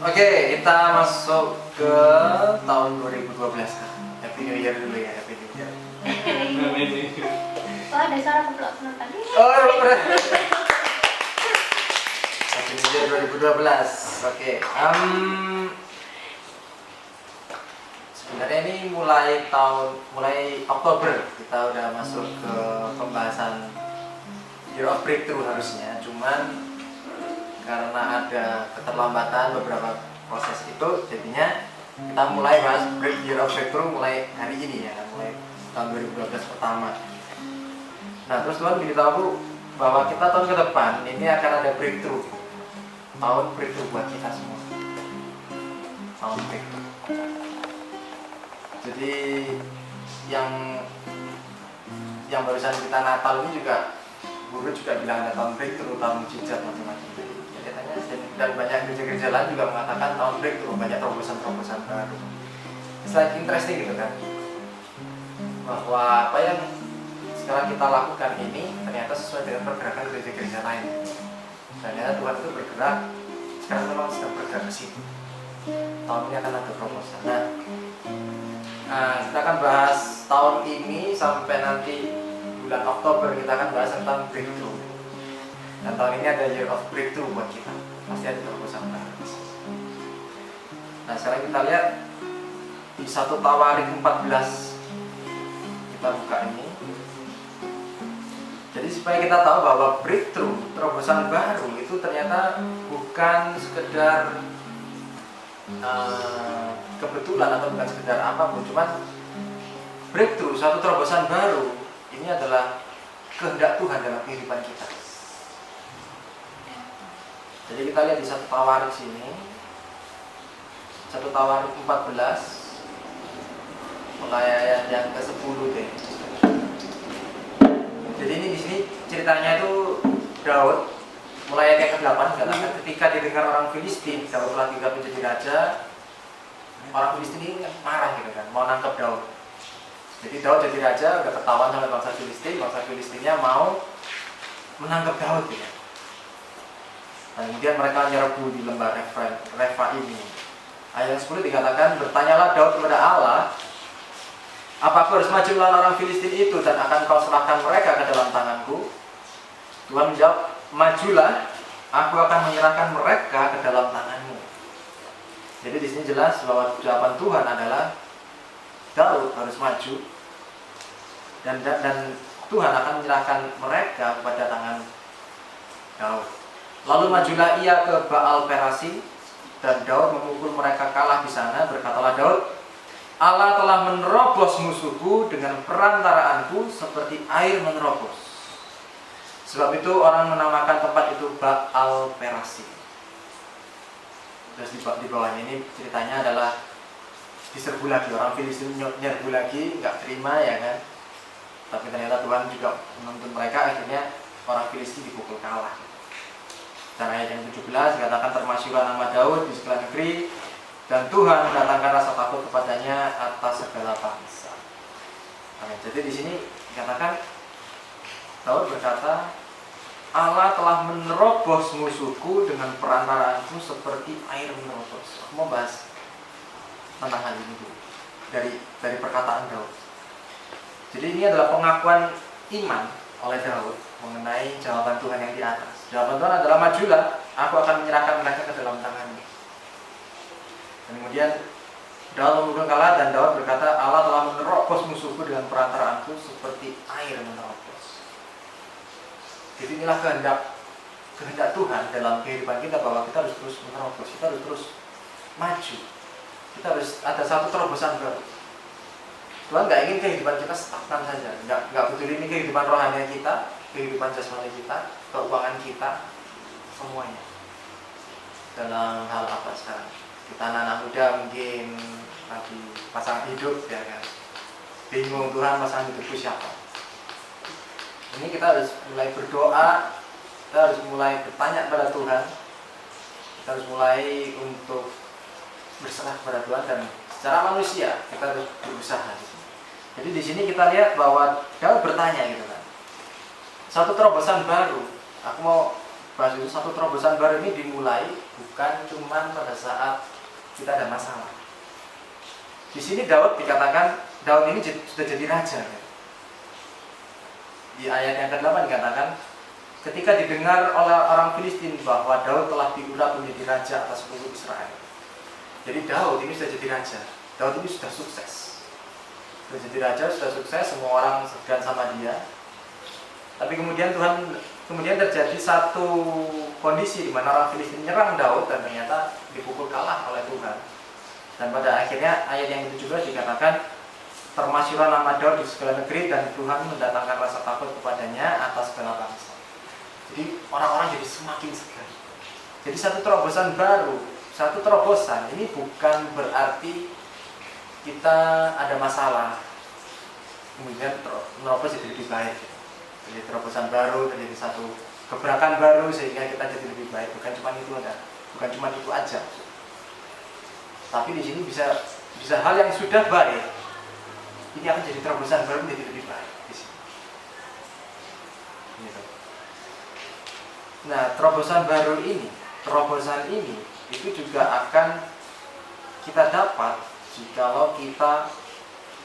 Oke, kita masuk ke tahun 2012 kan. Happy New Year dulu ya, Happy New Year. Oh, ada suara keplok tadi. Oh, bener. Happy New Year 2012. Oke, sebenarnya ini mulai Oktober kita udah masuk ke pembahasan Year of Breakthrough harusnya, cuman karena ada keterlambatan beberapa proses itu, jadinya kita mulai bahas Year of Breakthrough mulai hari ini ya, mulai tahun 2012 pertama. Nah, terus Tuhan beritahu bahwa kita tahun ke depan ini akan ada breakthrough, tahun breakthrough buat kita semua, tahun breakthrough. Jadi yang barusan kita Natal ini juga guru juga bilang ada tahun breakthrough, tahun mujizat macam-macam. Dan banyak gereja-gereja lain juga mengatakan tahun breakthrough, banyak terobosan-terobosan baru. It's like interesting gitu kan, bahwa apa yang sekarang kita lakukan ini ternyata sesuai dengan pergerakan gereja-gereja lain. Ternyata Tuhan itu bergerak, sekarang memang sedang bergerak ke situ. Tahun ini akan ada terobosan. Nah, kita akan bahas tahun ini sampai nanti bulan Oktober, kita akan bahas tentang breakthrough. Dan tahun ini ada Year of Breakthrough buat kita. Pasti ada terobosan baru. Nah, sekarang kita lihat di 1 Tawarik 14. Kita buka ini. Jadi supaya kita tahu bahwa breakthrough, terobosan baru itu ternyata bukan sekedar kebetulan atau bukan sekedar apapun, cuman breakthrough, suatu terobosan baru ini adalah kehendak Tuhan dalam kehidupan kita. Jadi kita lihat di 1 Tawarik sini, 1 Tawarik 14 mulai ayat yang ke-10 deh. Jadi ini di sini ceritanya itu Daud mulai ayat yang ke-8 katakan ketika didengar orang Filistin Daud telah tinggal menjadi raja, orang Filistin ini marah gitu kan, mau nangkep Daud. Jadi Daud jadi raja, udah ketahuan sama bangsa Filistinnya mau menangkap Daud gitu. Dan kemudian mereka menyerbu di lembah Refaim ini. Ayat 10 dikatakan, bertanyalah Daud kepada Allah, apa aku harus maju melawan orang Filistin itu dan akan kau serahkan mereka ke dalam tanganku? Tuhan menjawab, majulah, aku akan menyerahkan mereka ke dalam tanganmu. Jadi di sini jelas bahwa jawaban Tuhan adalah Daud harus maju dan Tuhan akan menyerahkan mereka kepada tangan Daud. Lalu majulah ia ke Baal Perasim dan Daud memukul mereka kalah di sana. Berkatalah Daud, Allah telah menerobos musuhku dengan perantaraanku seperti air menerobos. Sebab itu orang menamakan tempat itu Baal Perasim. Terus di bawahnya ini ceritanya adalah diserbu lagi, orang Filistin nyerbu lagi, nggak terima ya kan. Tapi ternyata Tuhan juga menuntun mereka, akhirnya orang Filistin dipukul kalah. Dan ayat yang 17 dikatakan termasyurlah nama Daud di segala negeri dan Tuhan mendatangkan rasa takut kepadanya atas segala bangsa. Nah, jadi di sini dikatakan Daud berkata, Allah telah menerobos musuhku dengan perantaraanku seperti air menerobos. Aku mau bahas tentang hal ini dulu dari perkataan Daud. Jadi ini adalah pengakuan iman oleh Daud mengenai jawaban Tuhan yang di atas. Jawaban Tuhan adalah majulah, aku akan menyerahkan mereka ke dalam tanganmu. Dan kemudian Daud memukul kalah dan Daud berkata, Allah telah menerobos musuhku dengan perantaraanku seperti air menerobos. Jadi inilah kehendak Tuhan dalam kehidupan kita, bahwa kita harus terus menerobos, kita harus terus maju. Kita harus ada satu terobosan baru. Tuhan nggak ingin kehidupan kita stagnan saja, nggak peduli ini kehidupan rohani kita, kehidupan jasmani kita, keuangan kita, semuanya. Dalam hal apa sekarang? Kita anak muda mungkin lagi pasangan hidup ya kan, bingung Tuhan pasangan hidupku siapa. Ini kita harus mulai berdoa, kita harus mulai bertanya kepada Tuhan, kita harus mulai untuk berserah kepada Tuhan, dan secara manusia kita harus berusaha. Jadi di sini kita lihat bahwa Daud bertanya gitu kan, satu terobosan baru. Aku mau bahas itu, satu terobosan baru ini dimulai bukan cuma pada saat kita ada masalah. Di sini Daud dikatakan, Daud ini sudah jadi raja. Di ayat yang ke-8 dikatakan, ketika didengar oleh orang Filistin bahwa Daud telah diurat menjadi raja atas seluruh Israel. Jadi Daud ini sudah jadi raja. Daud ini sudah sukses. Sudah jadi raja, sudah sukses, semua orang segan sama dia. Tapi kemudian terjadi satu kondisi di mana orang Filistin menyerang Daud dan ternyata dipukul kalah oleh Tuhan. Dan pada akhirnya ayat yang itu juga dikatakan, termasyurlah nama Daud di segala negeri dan Tuhan mendatangkan rasa takut kepadanya atas segala bangsa. Jadi orang-orang jadi semakin segan. Jadi satu terobosan baru, satu terobosan ini bukan berarti kita ada masalah kemudian menerobos jadi lebih baik. Jadi terobosan baru, terjadi satu gebrakan baru sehingga kita jadi lebih baik. Bukan cuma itu aja. Tapi di sini bisa hal yang sudah baik ini akan jadi terobosan baru menjadi lebih baik di sini. Gitu. Nah, terobosan ini itu juga akan kita dapat jikalau kita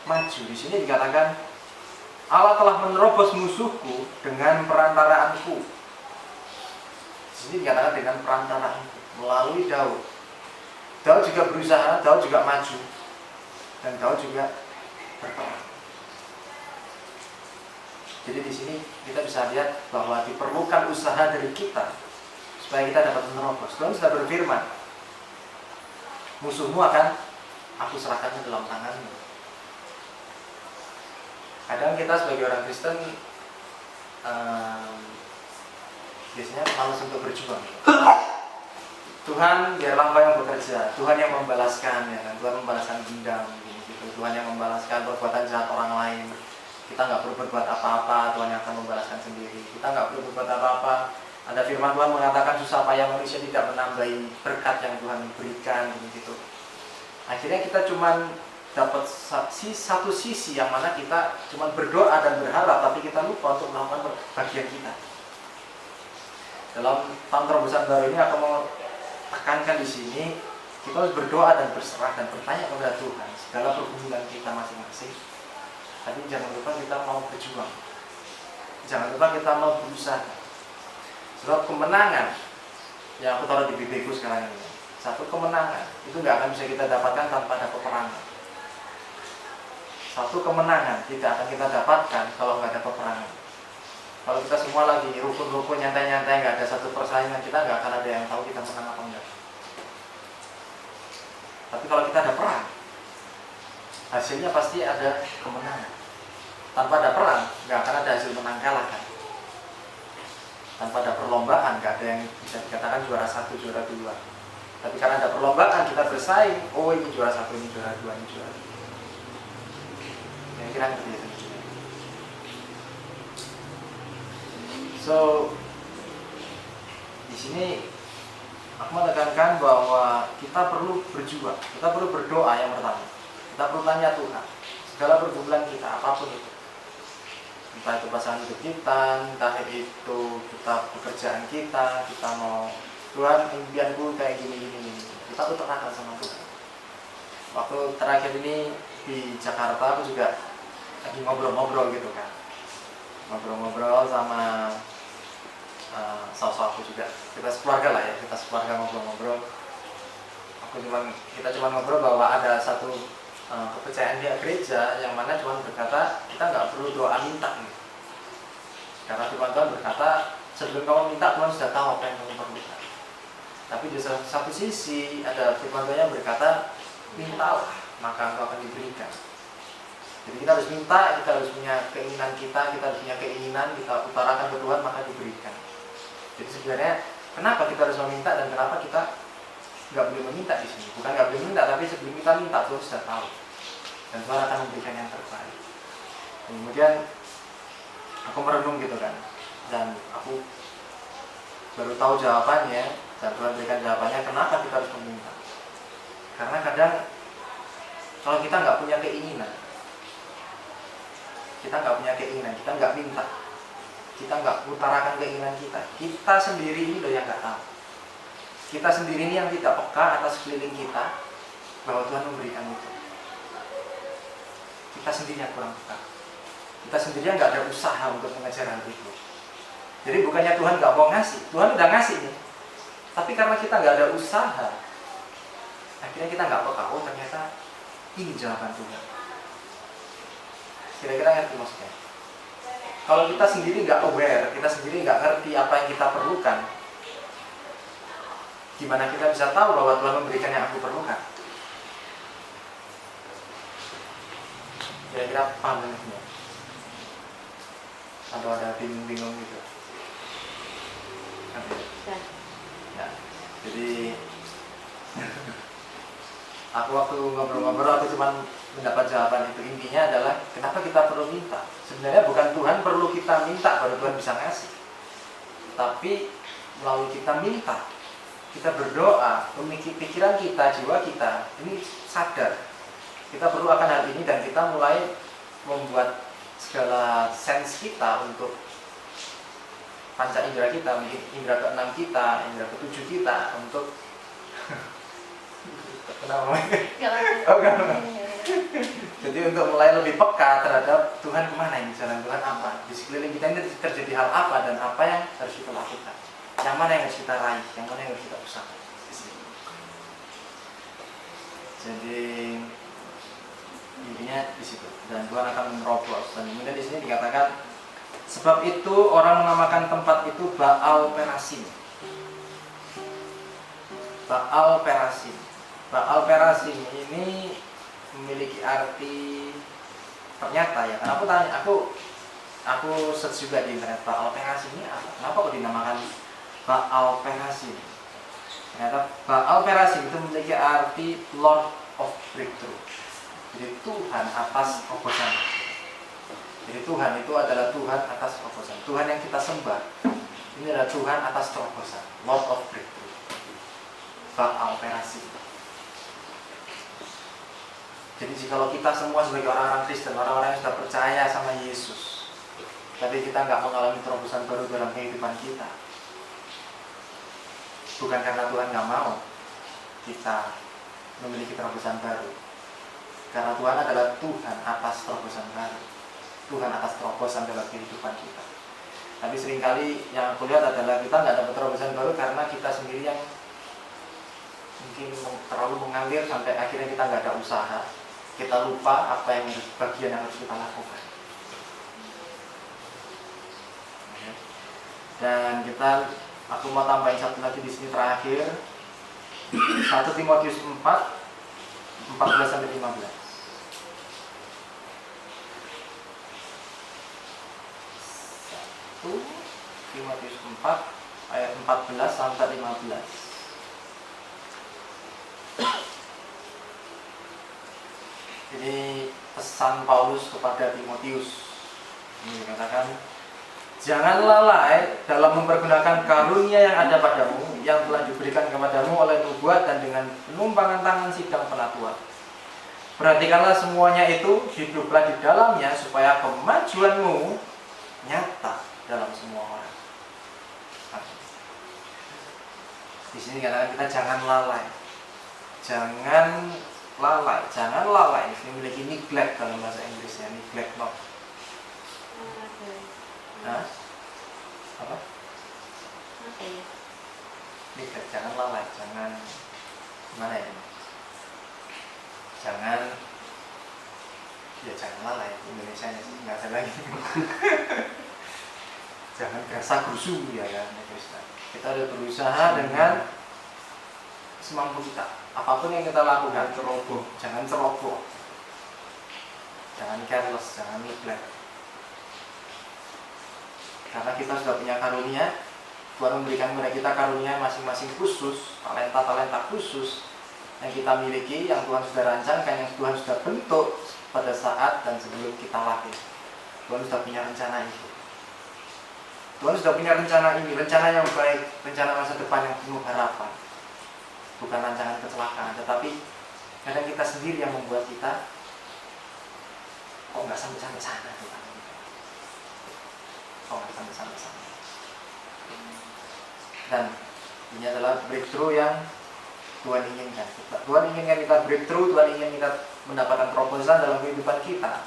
maju. Di sini dikatakan, Allah telah menerobos musuhku dengan perantaraanku. Di sini dikatakan dengan perantaraanku melalui Daud. Daud juga berusaha, Daud juga maju, dan Daud juga berperang. Jadi di sini kita bisa lihat bahwa diperlukan usaha dari kita supaya kita dapat menerobos. Tuhan sudah berfirman, musuhmu akan aku serahkan ke dalam tanganmu. Kadang kita sebagai orang Kristen biasanya malas untuk berjuang. Tuhan biarlah Engkau yang bekerja, Tuhan yang membalaskan, ya kan? Tuhan membalaskan dendam, gitu. Tuhan yang membalaskan perbuatan jahat orang lain. Kita nggak perlu berbuat apa-apa, Tuhan yang akan membalaskan sendiri. Kita nggak perlu berbuat apa-apa. Ada firman Tuhan mengatakan susah payah manusia tidak menambahi berkat yang Tuhan berikan, gitu. Akhirnya kita cuma dapat satu sisi yang mana kita cuma berdoa dan berharap, tapi kita lupa untuk melakukan bagian kita. Dalam tahun terobosan baru ini aku mau tekankan di sini, kita harus berdoa dan berserah dan bertanya kepada Tuhan segala pergumulan kita masing-masing. Tapi jangan lupa kita mau berjuang. Jangan lupa kita mau berusaha. Sebab kemenangan yang aku taruh di bibiku sekarang ini, satu kemenangan itu nggak akan bisa kita dapatkan tanpa ada peperangan. Satu kemenangan tidak akan kita dapatkan kalau nggak ada peperangan. Kalau kita semua lagi rukun-rukun, nyantai-nyantai, nggak ada satu persaingan, kita nggak akan ada yang tahu kita menang apa enggak. Tapi kalau kita ada perang, hasilnya pasti ada kemenangan. Tanpa ada perang, nggak akan ada hasil menang kalah kan. Tanpa ada perlombaan, nggak ada yang bisa dikatakan juara 1, juara 2. Tapi karena ada perlombaan, kita bersaing. Oh, ini juara 1, ini juara 2, ini juara 3. Kira-kira seperti itu. So, di sini aku menekankan bahwa kita perlu berjuang, kita perlu berdoa yang pertama. Kita perlu tanya Tuhan segala pergumulan kita, apapun itu. Entah itu pasangan hidup kita, entah itu kita pekerjaan kita mau Tuhan impianku kayak gini. Kita utarakan sama Tuhan. Waktu terakhir ini di Jakarta aku juga lagi ngobrol-ngobrol gitu kan. Ngobrol-ngobrol sama saus aku juga. Kita sekeluarga lah ya, kita sekeluarga ngobrol-ngobrol. Kita cuma ngobrol bahwa ada satu kepercayaan di gereja yang mana Tuhan berkata kita nggak perlu doa minta nih. Karena Tuhan berkata sebelum kamu minta Tuhan sudah tahu apa yang kamu perlukan. Tapi di satu sisi ada firman Tuhan yang berkata mintalah maka engkau akan diberikan. Jadi kita harus minta, kita harus punya keinginan kita harus punya keinginan, kita utarakan ke Tuhan maka diberikan. Jadi sebenarnya kenapa kita harus meminta dan kenapa kita nggak boleh meminta di sini? Bukan nggak boleh minta, tapi sebelum kita minta Tuhan sudah tahu dan Tuhan akan memberikan yang terbaik. Kemudian aku merenung gitu kan, dan aku baru tahu jawabannya dan Tuhan berikan jawabannya kenapa kita harus meminta. Karena kadang kalau kita nggak punya keinginan, kita nggak minta, kita nggak utarakan keinginan kita sendiri ini loh yang nggak tahu. Kita sendiri ini yang tidak peka atas sekeliling kita bahwa Tuhan memberikan itu. Kita sendiri yang kurang peka. Kita sendiri yang nggak ada usaha untuk mengejar hal itu. Jadi bukannya Tuhan nggak mau ngasih, Tuhan udah ngasih nih. Tapi karena kita nggak ada usaha, akhirnya kita nggak peka. Oh ternyata ini jawaban Tuhan. Kira-kira ngerti maksudnya? Kalau kita sendiri nggak aware, kita sendiri nggak ngerti apa yang kita perlukan, gimana kita bisa tahu bahwa Tuhan memberikan yang aku perlukan? Kira-kira paham ini? Atau ada bingung-bingung gitu? Ya, jadi aku waktu ngobrol-ngobrol aku cuma mendapat jawaban itu. Intinya adalah kenapa kita perlu minta. Sebenarnya bukan Tuhan perlu kita minta baru Tuhan bisa ngasih, tapi melalui kita minta, kita berdoa, pikiran kita, jiwa kita ini sadar kita perlu akan hal ini, dan kita mulai membuat segala sense kita untuk panca indera kita, indera ke-6 kita, indera ke-7 kita untuk kenapa? Jadi untuk mulai lebih peka terhadap Tuhan kemana ini, jalan Tuhan apa, di sekeliling kita ini terjadi hal apa, dan apa yang harus kita lakukan, yang mana yang harus kita raih, yang mana yang harus kita usahakan. Jadi intinya di situ, dan Tuhan akan menerobos. Dan kemudian di sini dikatakan, sebab itu orang menamakan tempat itu Baal Perasim. Baal Perasim. Baal Perasim ini memiliki arti ternyata ya. Karena aku tanya, aku search juga di internet, Baal Perasim ini apa? Kenapa kok dinamakan Baal Perasim? Ternyata Baal Perasim itu memiliki arti Lord of Breakthrough. Jadi Tuhan atas terobosan. Jadi Tuhan itu adalah Tuhan atas terobosan. Tuhan yang kita sembah ini adalah Tuhan atas terobosan, Lord of Breakthrough, Baal Perasim. Jadi jikalau kita semua sebagai orang-orang Kristen, orang-orang yang sudah percaya sama Yesus, tapi kita nggak mengalami terobosan baru dalam kehidupan kita, bukan karena Tuhan nggak mau kita memiliki terobosan baru, karena Tuhan adalah Tuhan atas terobosan baru, Tuhan atas terobosan dalam kehidupan kita. Tapi seringkali yang aku lihat adalah kita nggak dapat terobosan baru karena kita sendiri yang mungkin terlalu mengalir sampai akhirnya kita nggak ada usaha, kita lupa apa yang bagian yang harus kita lakukan. Dan aku mau tambahin satu lagi di sini terakhir, 1 Timotius 4, 14-15. 1 Timotius 4 ayat 14-15. Ini pesan Paulus kepada Timotius. Ini dikatakan, jangan lalai dalam mempergunakan karunia yang ada padamu, yang telah diberikan kepadamu oleh nubuat dan dengan penumpangan tangan sidang penatua. Perhatikanlah semuanya itu, hiduplah di dalamnya supaya kemajuanmu nyata dalam semua orang. Di sini katakan kita jangan lalai, jangan lalai. Ini memiliki neglect dalam bahasa Inggrisnya, neglect not. Hah? Apa? Neglect, jangan lalai, jangan gimana ya? Jangan lalai, Indonesianya sih nggak ada lagi. Jangan gerasa gerusu ya kan, kita harus berusaha dengan semampu kita. Apapun yang kita lakukan, jangan ceroboh, jangan careless, jangan neglect. Karena kita sudah punya karunia, Tuhan memberikan kepada kita karunia masing-masing khusus, talenta-talenta khusus yang kita miliki, yang Tuhan sudah rancangkan, yang Tuhan sudah bentuk pada saat dan sebelum kita lahir. Tuhan sudah punya rencana itu. Tuhan sudah punya rencana ini, rencana yang baik, rencana masa depan yang penuh harapan. Bukan rancangan kecelakaan, tetapi kadang kita sendiri yang membuat kita kok nggak sampai sana Tuhan. Oh, sama-sama. Dan ini adalah breakthrough yang Tuhan inginkan. Tuhan inginkan kita breakthrough, Tuhan ingin kita mendapatkan terobosan dalam kehidupan kita.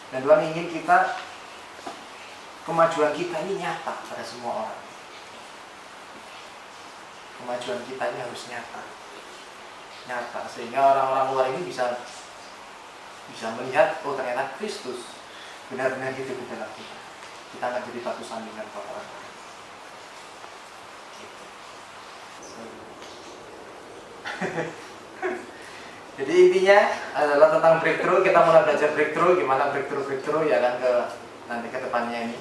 Dan Tuhan ingin kita, kemajuan kita ini nyata pada semua orang. Kemajuan kita ini harus nyata, sehingga orang-orang luar ini bisa melihat, oh ternyata Kristus benar-benar hidup di dalam kita. Kita akan jadi batu sandungan buat orang lain. Jadi intinya adalah tentang breakthrough. Kita mulai belajar breakthrough, gimana breakthrough ya kan nanti ke depannya ini.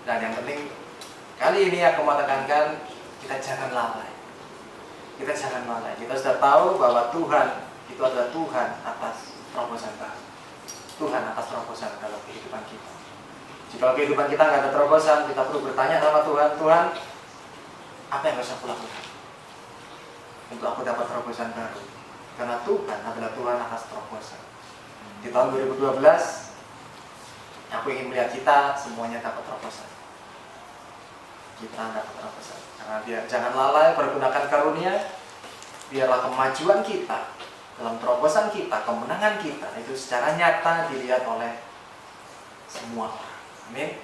Dan yang penting kali ini aku mau tekankan, kita jangan lalai. Kita sudah tahu bahwa Tuhan itu adalah Tuhan atas terobosan baru. Tuhan atas terobosan dalam kehidupan kita. Jika kehidupan kita nggak ada terobosan, kita perlu bertanya sama Tuhan, Tuhan, apa yang harus aku lakukan untuk aku dapat terobosan baru? Karena Tuhan adalah Tuhan atas terobosan. Di tahun 2012, aku ingin melihat kita semuanya dapat terobosan. Kita dapat terobosan. Karena jangan lalai pergunakan karunia. Biarlah kemajuan kita dalam terobosan kita, kemenangan kita itu secara nyata dilihat oleh semua orang. Amin.